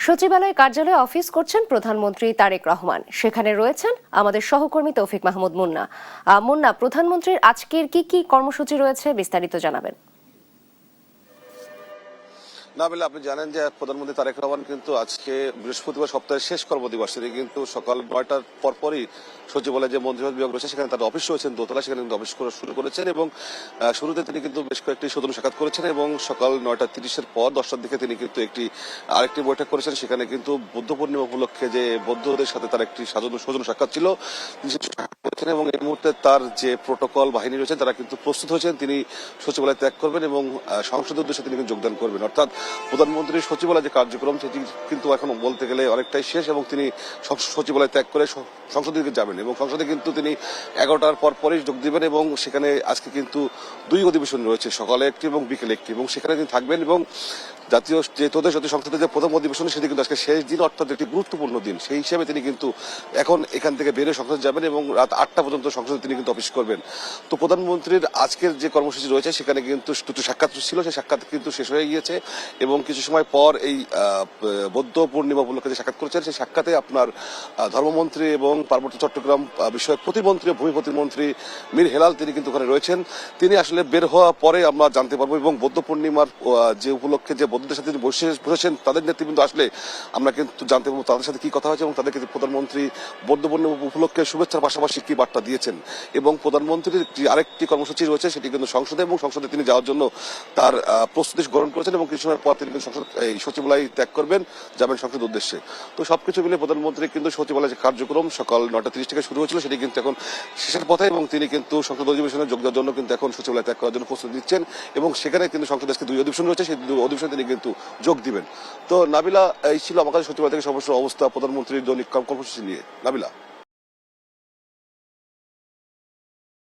সচিবালয় কার্যালয়ে অফিস করছেন প্রধানমন্ত্রী তারেক রহমান। সেখানে রয়েছেন আমাদের সহকর্মী তৌফিক মাহমুদ মুন্না। মুন্না, প্রধানমন্ত্রীর আজকের কি কর্মসূচি রয়েছে, বিস্তারিত জানাবেন। নাবিলা, আপনি জানেন যে প্রধানমন্ত্রী তারেক রহমান কিন্তু আজকে বৃহস্পতিবার সপ্তাহের শেষ কর্মদিবস, তিনি কিন্তু সকাল 9টার পরপরই সচিবালয়ে যে মন্ত্রিসভা বিভাগ রয়েছে সেখানে তার অফিস রয়েছেন দোতলা, সেখানে কিন্তু অফিস করা শুরু করেছেন এবং শুরুতে তিনি কিন্তু বেশ কয়েকটি সৌজন্য সাক্ষাৎ করেছেন এবং সকাল 9:30-এর পর 10টার দিকে তিনি কিন্তু আরেকটি বৈঠক করেছেন। সেখানে কিন্তু বুদ্ধ পূর্ণিমা উপলক্ষে যে বৌদ্ধদের সাথে তার একটি সৌজন্য সাক্ষাৎ ছিল, তিনি করেছেন এবং এই মুহূর্তে তার যে প্রোটোকল বাহিনী রয়েছে তারা কিন্তু প্রস্তুত হয়েছেন। তিনি সচিবালয় ত্যাগ করবেন এবং সংসদের উদ্দেশ্যে তিনি যোগদান করবেন। অর্থাৎ প্রধানমন্ত্রীর সচিবালয় যে কার্যক্রম সেটি কিন্তু এখন বলতে গেলে অনেকটাই শেষ এবং তিনি সচিবালয় ত্যাগ করে সংসদের দিকে যাবেন এবং সংসদে কিন্তু তিনি 11টার পরই যোগ দিবেন এবং সেখানে আজকে কিন্তু দুই অধিবেশন রয়েছে, সকালে একটি এবং বিকেলে একটি, এবং সেখানে তিনি থাকবেন এবং জাতীয় সংসদের যে প্রথম অধিবেশন সেটি কিন্তু আজকে শেষ দিন, অর্থাৎ একটি গুরুত্বপূর্ণ দিন। সেই হিসেবে তিনি কিন্তু এখন এখান থেকে বেরিয়ে সংসদে যাবেন এবং রাত 8টা পর্যন্ত সংসদে তিনি কিন্তু অফিস করবেন। তো প্রধানমন্ত্রীর আজকের যে কর্মসূচি রয়েছে সেখানে কিন্তু দুটো সাক্ষাৎ ছিল, সেই সাক্ষাৎ কিন্তু শেষ হয়ে গিয়েছে এবং কিছু সময় পর এই বৌদ্ধ পূর্ণিমা উপলক্ষে যে সাক্ষাৎ করেছেন সেই সাক্ষাতে আপনার ধর্মমন্ত্রী এবং পার্বত্য চট্টগ্রাম বিষয়ক প্রতিমন্ত্রী, ভূমি প্রতিমন্ত্রী মীর হেলাল তিনি কিন্তু ওখানে রয়েছেন। তিনি আসলে বের হওয়া পরে আমরা জানতে পারবো এবং বৌদ্ধ পূর্ণিমার যে উপলক্ষে যে বৌদ্ধদের সাথে তিনি বসেছেন তাদের নেতৃবৃন্দ আসলে আমরা কিন্তু জানতে পারবো তাদের সাথে কি কথা হয়েছে এবং তাদেরকে প্রধানমন্ত্রী বৌদ্ধ পূর্ণিমা উপলক্ষে শুভেচ্ছার পাশাপাশি কি বার্তা দিয়েছেন। এবং প্রধানমন্ত্রীর যে আরেকটি কর্মসূচি রয়েছে সেটি কিন্তু সংসদে, এবং সংসদে তিনি যাওয়ার জন্য তার প্রস্তুতি গ্রহণ করেছেন এবং কিছু সময় পর তিনি কিন্তু সচিবালয় ত্যাগ করবেন, যাবেন সংসদের উদ্দেশ্যে। তো সবকিছু মিলে প্রধানমন্ত্রী কিন্তু সচিবালয়ের যে কার্যক্রম সকাল 9:30 থেকে শুরু হয়েছিল সেটি কিন্তু এখন শেষের পথে এবং তিনি কিন্তু সংসদ অধিবেশনে যোগ দেওয়ার জন্য কিন্তু এখন সচিবালয় ত্যাগ করার জন্য প্রস্তুতি নিচ্ছেন এবং সেখানে কিন্তু সংসদে আজকে দুই অধিবেশন রয়েছে, সেই দুই অধিবেশনে তিনি কিন্তু যোগ দিবেন। তো নাবিলা, এই ছিল আমার কাছে সচিবালয় থেকে সমস্ত অবস্থা প্রধানমন্ত্রীর দৈনিক কর্মসূচি নিয়ে। নাবিলা।